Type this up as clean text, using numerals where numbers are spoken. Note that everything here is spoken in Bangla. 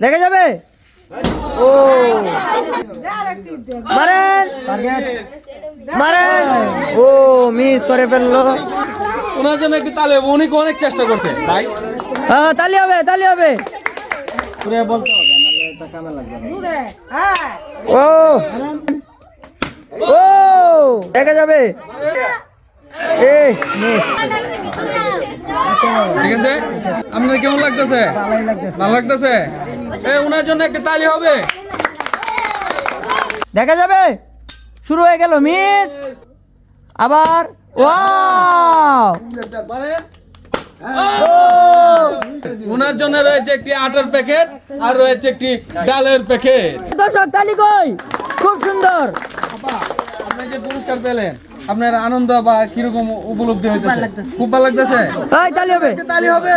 দেখা যাবে। ও মারেন মারেন, ও মিস করে ফেললো। ওনার জন্য একটু তালি হবে, উনি অনেক চেষ্টা করছে ভাই। হ্যাঁ তালি হবে, তালি হবে। ও ও দেখা যাবে। মিস। ঠিক আছে, আপনার কেমন লাগতেছে? ভালো লাগতেছে। ওনার জন্য একটা তালি হবে। দেখা যাবে। শুরু হয়ে গেল, মিস আবার। ওয়াও, ওনার জন্য রয়েছে একটি আটার প্যাকেট আর রয়েছে একটি ডালের প্যাকেট। দর্শক তালি কই, খুব সুন্দর। আপনি যে পুরস্কার পেলেন, আপনার আনন্দ বা কিরকম উপলব্ধি হইতেছে? খুব ভালো লাগতেছে। তালি হবে, তালি হবে।